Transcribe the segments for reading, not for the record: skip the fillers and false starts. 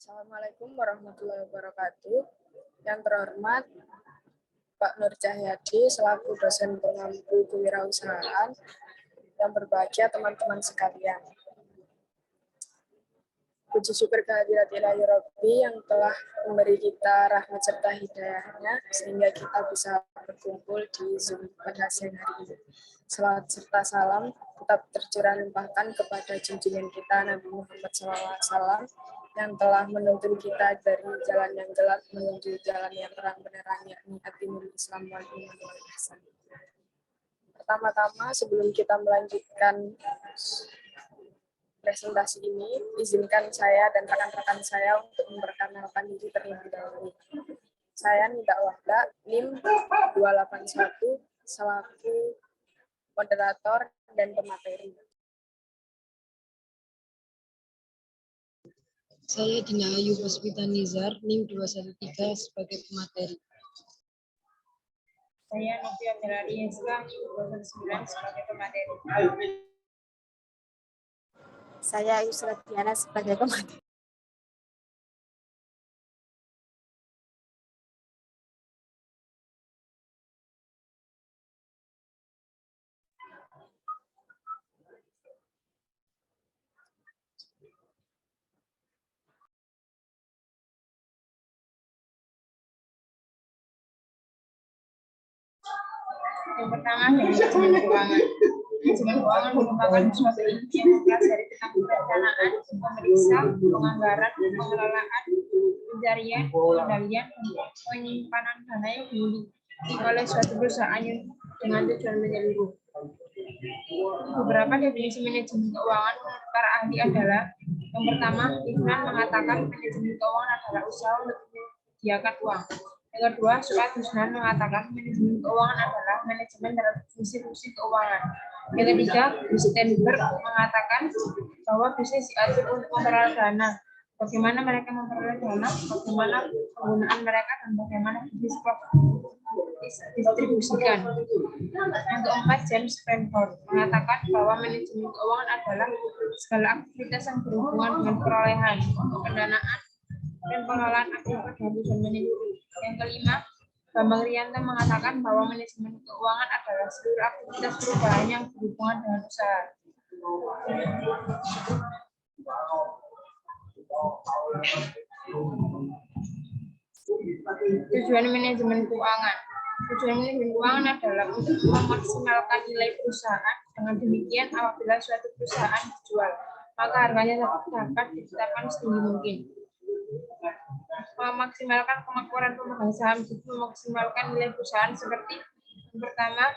Assalamualaikum warahmatullahi wabarakatuh. Yang terhormat Pak Nur Cahyadi selaku dosen pengampu kewirausahaan, yang berbahagia teman-teman sekalian. Puji syukur kehadirat Ilahi Rabbi yang telah memberi kita rahmat serta hidayahnya sehingga kita bisa berkumpul di Zoom pada siang hari ini. Salawat serta salam tetap tercurah limpahkan kepada junjungan kita Nabi Muhammad SAW yang telah menuntun kita dari jalan yang gelap menuju jalan yang terang benerang, yakni Adinul Islam wal Iman wal Ihsan. Pertama-tama sebelum kita melanjutkan presentasi ini, izinkan saya dan rekan-rekan saya untuk memperkenalkan diri terlebih dahulu. Saya Nida Wahda, NIM 281, selaku moderator dan pemateri. Saya Dina Ayu Puspita Nizar, NIM 213 sebagai pemateri. Saya Novia Melari Islam, NIM 219 sebagai pemateri. Saya Yusra Diana sebagai pemateri. Yang pertama, manajemen keuangan. Manajemen keuangan merupakan suatu ilmu yang mempelajari tentang perencanaan, memeriksa, penganggaran, pengelolaan, pencarian, pengendalian, penyimpanan dana yang dimiliki oleh suatu perusahaan dengan tujuan menyeluruh. Beberapa definisi manajemen keuangan menurut para ahli adalah: yang pertama, Ifnan mengatakan manajemen keuangan adalah usaha untuk menyediakan uang. Yang kedua, Suat Husnan mengatakan manajemen keuangan adalah manajemen dalam fungsi-fungsi keuangan. Yang ketiga, Gustenberg mengatakan bahwa bisnis diatur untuk memperoleh dana. Bagaimana mereka memperoleh dana, bagaimana penggunaan mereka, dan bagaimana bisnis distribusikan. Yang keempat, James Cranford mengatakan bahwa manajemen keuangan adalah segala aktivitas yang berhubungan dengan perolehan, pendanaan, dan pengelolaan akibat dan tujuan menyeluruh. Yang kelima, Bambang Rianto mengatakan bahwa manajemen keuangan adalah seluruh aktivitas perubahan yang berhubungan dengan usaha. Tujuan manajemen keuangan. Tujuan manajemen keuangan adalah untuk memaksimalkan nilai perusahaan. Dengan demikian, apabila suatu perusahaan dijual, maka harganya dapat ditetapkan setinggi mungkin. Memaksimalkan kemakmuran pemegang saham, memaksimalkan nilai perusahaan seperti: yang pertama,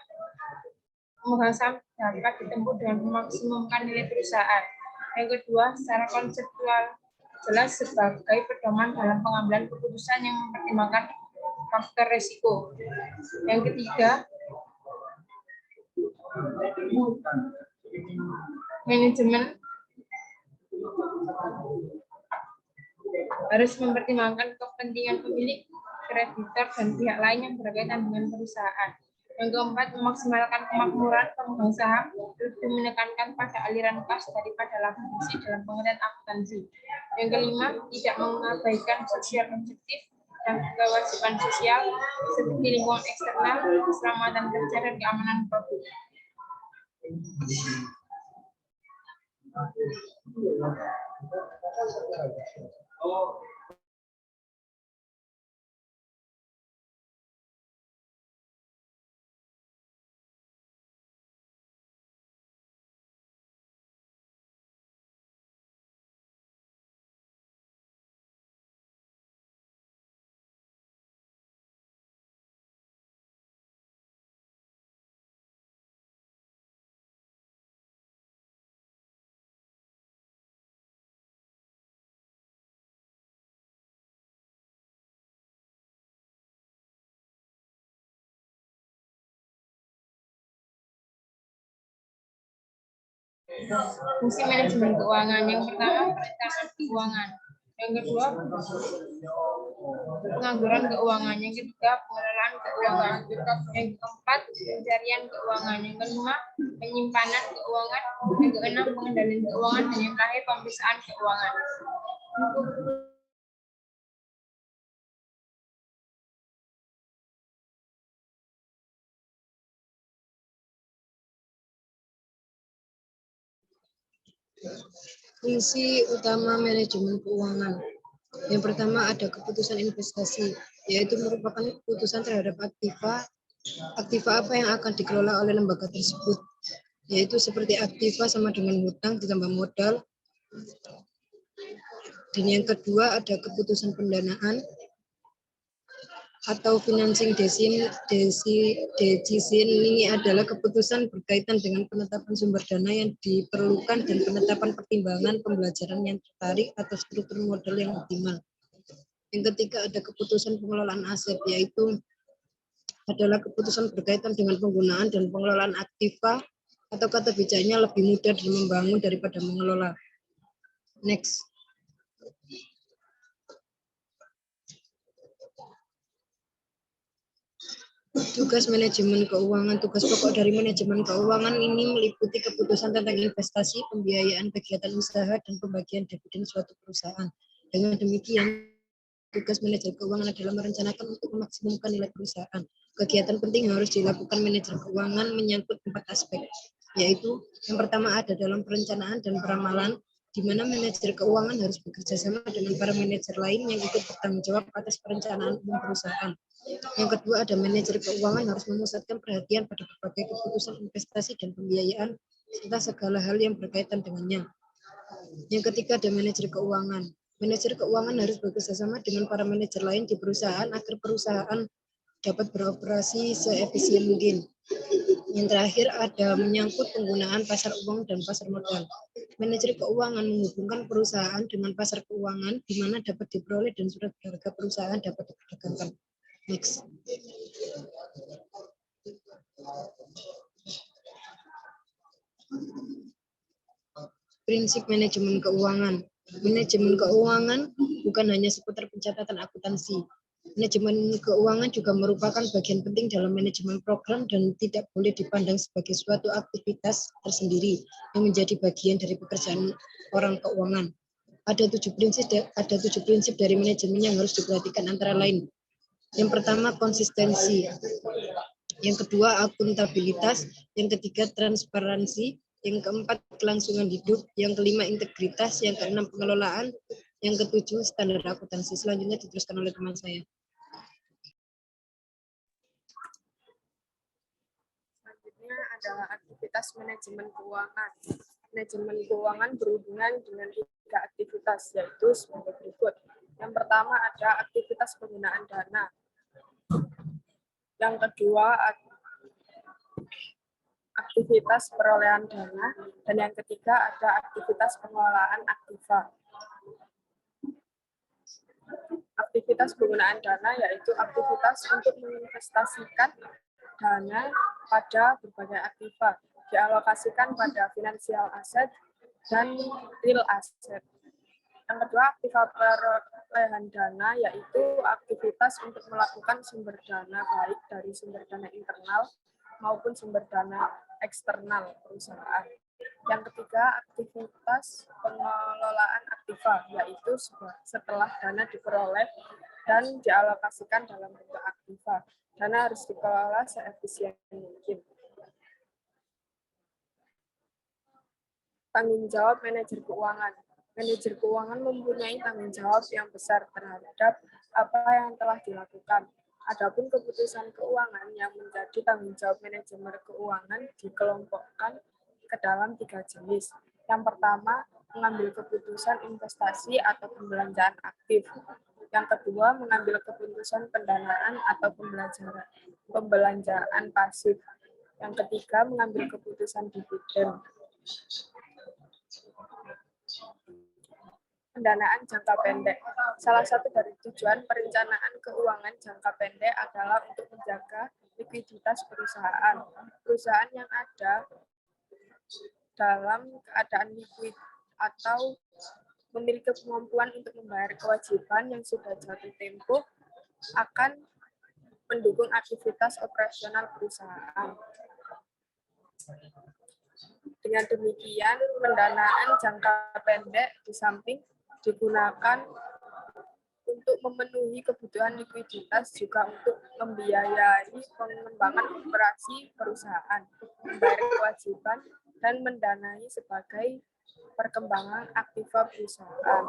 pemegang saham dapat ditempuh dengan memaksimumkan nilai perusahaan. Yang kedua, secara konseptual jelas sebagai pedoman dalam pengambilan keputusan yang mempertimbangkan faktor risiko. Yang ketiga, manajemen harus mempertimbangkan kepentingan pemilik, kreditor, dan pihak lain yang berkaitan dengan perusahaan. Yang keempat, memaksimalkan kemakmuran pemegang saham, lebih menekankan pada aliran kas daripada laba bersih dalam pengertian akuntansi. Yang kelima, tidak mengabaikan sosial objektif dan kewajiban sosial seperti lingkungan eksternal, keselamatan kerja, dan keamanan produk. Fungsi manajemen keuangan. Yang pertama, perencanaan keuangan. Yang kedua, pengangguran keuangan. Yang ketiga, pengelolaan keuangan. Yang keempat, pencarian keuangan. Yang kelima, penyimpanan keuangan. Yang keenam, pengendalian keuangan. Dan yang terakhir, pemeriksaan keuangan. Fungsi utama manajemen keuangan. Yang pertama ada keputusan investasi, yaitu merupakan keputusan terhadap aktiva apa yang akan dikelola oleh lembaga tersebut, yaitu seperti aktiva sama dengan hutang ditambah modal. Dan yang kedua ada keputusan pendanaan atau financing decision. Ini adalah keputusan berkaitan dengan penetapan sumber dana yang diperlukan dan penetapan pertimbangan pembelajaran yang tertarik atau struktur modal yang optimal. Yang ketiga ada keputusan pengelolaan aset, yaitu adalah keputusan berkaitan dengan penggunaan dan pengelolaan aktiva atau kata bijaknya lebih mudah dan membangun daripada mengelola. Next. Tugas manajemen keuangan. Tugas pokok dari manajemen keuangan ini meliputi keputusan tentang investasi, pembiayaan kegiatan usaha, dan pembagian dividen suatu perusahaan. Dengan demikian, tugas manajer keuangan adalah merencanakan untuk memaksimumkan nilai perusahaan. Kegiatan penting yang harus dilakukan manajer keuangan menyangkut 4 aspek, yaitu yang pertama ada dalam perencanaan dan peramalan, di mana manajer keuangan harus bekerja sama dengan para manajer lain yang ikut bertanggung jawab atas perencanaan umum perusahaan. Yang kedua ada manajer keuangan harus memusatkan perhatian pada berbagai keputusan investasi dan pembiayaan serta segala hal yang berkaitan dengannya. Yang ketiga ada manajer keuangan. Manajer keuangan harus bekerjasama dengan para manajer lain di perusahaan agar perusahaan dapat beroperasi seefisien mungkin. Yang terakhir ada menyangkut penggunaan pasar uang dan pasar modal. Manajer keuangan menghubungkan perusahaan dengan pasar keuangan di mana dapat diperoleh dan surat berharga perusahaan dapat diperdagangkan. Next. Prinsip manajemen keuangan. Manajemen keuangan bukan hanya seputar pencatatan akuntansi. Manajemen keuangan juga merupakan bagian penting dalam manajemen program dan tidak boleh dipandang sebagai suatu aktivitas tersendiri yang menjadi bagian dari pekerjaan orang keuangan. Ada 7 prinsip dari manajemen yang harus diperhatikan antara lain. Yang pertama konsistensi, yang kedua akuntabilitas, yang ketiga transparansi, yang keempat kelangsungan hidup, yang kelima integritas, yang keenam pengelolaan, yang ketujuh standar akuntansi. Selanjutnya diteruskan oleh teman saya. Selanjutnya adalah aktivitas manajemen keuangan. Manajemen keuangan berhubungan dengan 3 aktivitas, yaitu sebagai berikut. Yang pertama ada aktivitas penggunaan dana. Yang kedua aktivitas perolehan dana, dan yang ketiga ada aktivitas pengelolaan aktiva. Aktivitas penggunaan dana yaitu aktivitas untuk menginvestasikan dana pada berbagai aktiva, dialokasikan pada financial asset dan real asset. Yang kedua, aktiva perolehan dana yaitu aktivitas untuk melakukan sumber dana baik dari sumber dana internal maupun sumber dana eksternal perusahaan. Yang ketiga, aktivitas pengelolaan aktiva yaitu setelah dana diperoleh dan dialokasikan dalam bentuk aktiva. Dana harus dikelola seefisien mungkin. Tanggung jawab manajer keuangan. Manajer keuangan mempunyai tanggung jawab yang besar terhadap apa yang telah dilakukan. Adapun keputusan keuangan yang menjadi tanggung jawab manajemen keuangan dikelompokkan ke dalam 3 jenis. Yang pertama, mengambil keputusan investasi atau pembelanjaan aktif. Yang kedua, mengambil keputusan pendanaan atau pembelanjaan pasif. Yang ketiga, mengambil keputusan dividen. Pendanaan jangka pendek. Salah satu dari tujuan perencanaan keuangan jangka pendek adalah untuk menjaga likuiditas perusahaan. Perusahaan yang ada dalam keadaan likuid atau memiliki kemampuan untuk membayar kewajiban yang sudah jatuh tempo akan mendukung aktivitas operasional perusahaan. Dengan demikian, pendanaan jangka pendek di samping digunakan untuk memenuhi kebutuhan likuiditas juga untuk membiayai pengembangan operasi perusahaan, membayar kewajiban, dan mendanai sebagai perkembangan aktiva perusahaan.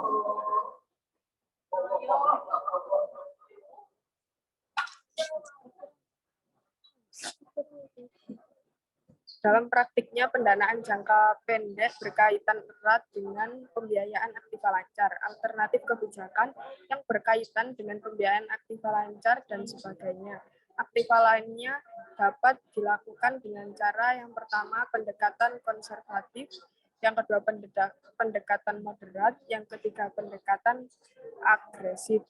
Dalam praktiknya, pendanaan jangka pendek berkaitan erat dengan pembiayaan aktiva lancar, alternatif kebijakan yang berkaitan dengan pembiayaan aktiva lancar, dan sebagainya. Aktiva lainnya dapat dilakukan dengan cara yang pertama, pendekatan konservatif, yang kedua, pendekatan moderat, yang ketiga, pendekatan agresif.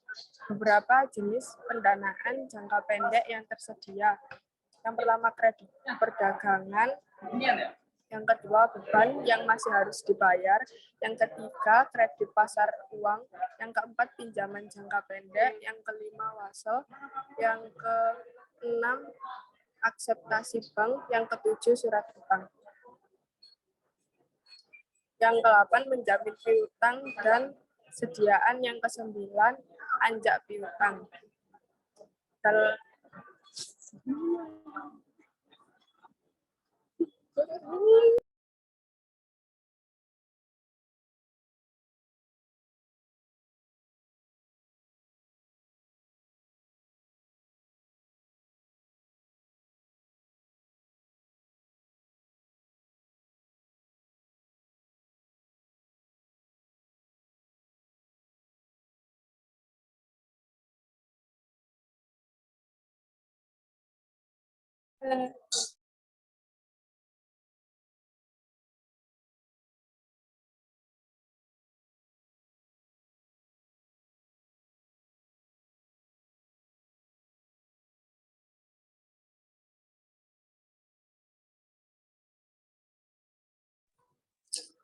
Beberapa jenis pendanaan jangka pendek yang tersedia. Yang pertama, kredit perdagangan. Yang kedua, beban yang masih harus dibayar. Yang ketiga, kredit pasar uang. Yang keempat, pinjaman jangka pendek. Yang kelima, wasel. Yang keenam, akseptasi bank. Yang ketujuh, surat utang. Yang ke-8, menjamin piutang dan sediaan. Yang ke-9, anjak piutang.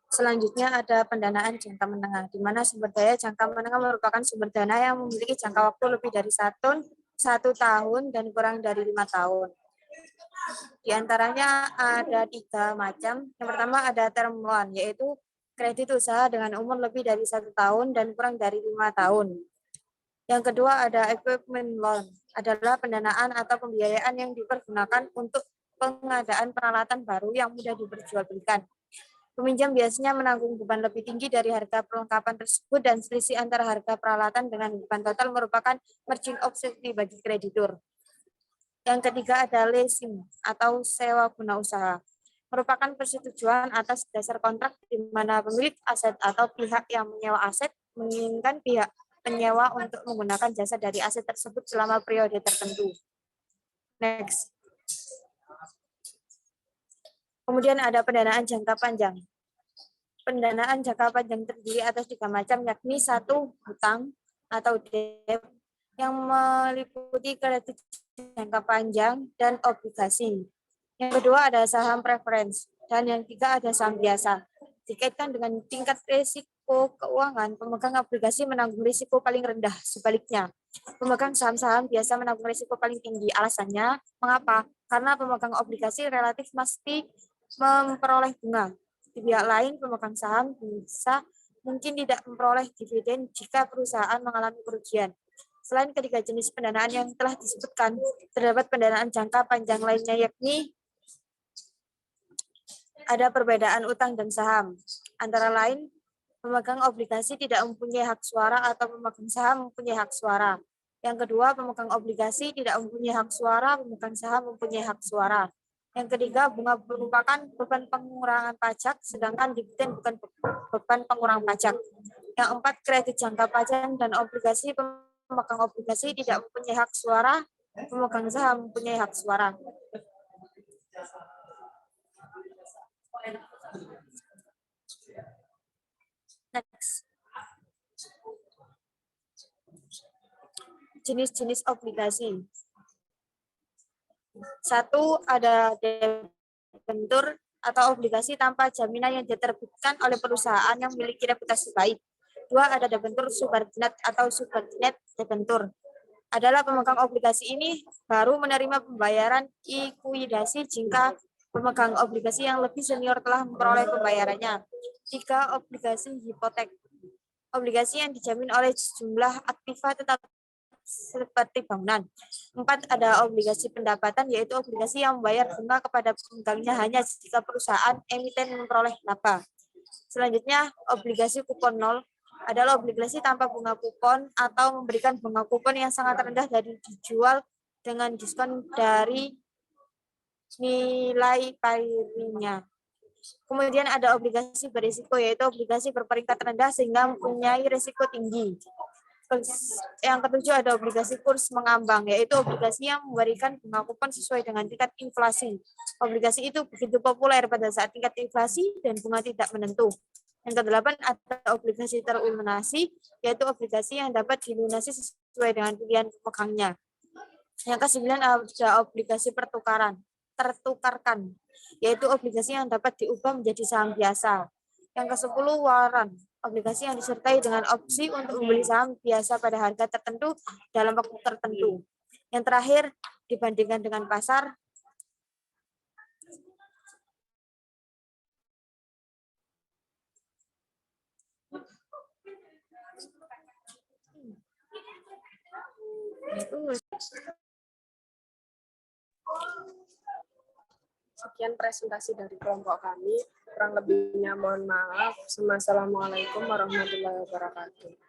Selanjutnya ada pendanaan jangka menengah, di mana sumber daya jangka menengah merupakan sumber dana yang memiliki jangka waktu lebih dari 1 tahun dan kurang dari 5 tahun. Di antaranya ada 3 macam. Yang pertama ada term loan, yaitu kredit usaha dengan umur lebih dari 1 tahun dan kurang dari 5 tahun. Yang kedua ada equipment loan, adalah pendanaan atau pembiayaan yang dipergunakan untuk pengadaan peralatan baru yang mudah diperjualbelikan. Peminjam biasanya menanggung beban lebih tinggi dari harga perlengkapan tersebut, dan selisih antara harga peralatan dengan beban total merupakan margin of safety bagi kreditur. Yang ketiga ada leasing atau sewa guna usaha, merupakan persetujuan atas dasar kontrak di mana pemilik aset atau pihak yang menyewa aset menginginkan pihak penyewa untuk menggunakan jasa dari aset tersebut selama periode tertentu. Next. Kemudian ada pendanaan jangka panjang. Pendanaan jangka panjang terdiri atas 3 macam, yakni 1, hutang atau debt, yang meliputi kredit jangka panjang dan obligasi. Yang kedua ada saham preference, dan yang ketiga ada saham biasa. Dikaitkan dengan tingkat risiko keuangan, pemegang obligasi menanggung risiko paling rendah. Sebaliknya, pemegang saham-saham biasa menanggung risiko paling tinggi. Alasannya, mengapa? Karena pemegang obligasi relatif pasti memperoleh bunga. Di pihak lain, pemegang saham mungkin tidak memperoleh dividen jika perusahaan mengalami kerugian. Selain ketiga jenis pendanaan yang telah disebutkan, terdapat pendanaan jangka panjang lainnya, yakni ada perbedaan utang dan saham. Antara lain, pemegang obligasi tidak mempunyai hak suara atau pemegang saham mempunyai hak suara. Yang kedua, pemegang obligasi tidak mempunyai hak suara, pemegang saham mempunyai hak suara. Yang ketiga, bunga merupakan beban pengurangan pajak, sedangkan dividen bukan beban pengurangan pajak. Yang empat, kredit jangka panjang dan obligasi, pemegang obligasi tidak mempunyai hak suara, pemegang saham mempunyai hak suara. Next. Jenis-jenis obligasi. 1, ada debentur atau obligasi tanpa jaminan yang diterbitkan oleh perusahaan yang memiliki reputasi baik. 2, ada debentur subordinat atau subordinate debentur. Adalah pemegang obligasi ini baru menerima pembayaran likuidasi jika pemegang obligasi yang lebih senior telah memperoleh pembayarannya. 3, obligasi hipotek. Obligasi yang dijamin oleh sejumlah aktiva tetap seperti bangunan. 4, ada obligasi pendapatan, yaitu obligasi yang membayar bunga kepada pemegangnya hanya jika perusahaan emiten memperoleh laba. Selanjutnya, obligasi kupon 0 adalah obligasi tanpa bunga kupon atau memberikan bunga kupon yang sangat rendah dari dijual dengan diskon dari nilai parinya. Kemudian ada obligasi berisiko, yaitu obligasi berperingkat rendah sehingga mempunyai risiko tinggi. Yang ketujuh ada obligasi kurs mengambang, yaitu obligasi yang memberikan bunga kupon sesuai dengan tingkat inflasi. Obligasi itu begitu populer pada saat tingkat inflasi dan bunga tidak menentu. Yang kedelapan ada obligasi terlunasi, yaitu obligasi yang dapat dilunasi sesuai dengan pilihan pemegangnya. Yang kesembilan ada obligasi tertukarkan, yaitu obligasi yang dapat diubah menjadi saham biasa. Yang ke-10 waran, obligasi yang disertai dengan opsi untuk membeli saham biasa pada harga tertentu dalam waktu tertentu. Yang terakhir, dibandingkan dengan pasar, Sekian presentasi dari kelompok kami. Kurang lebihnya mohon maaf. Wassalamualaikum warahmatullahi wabarakatuh.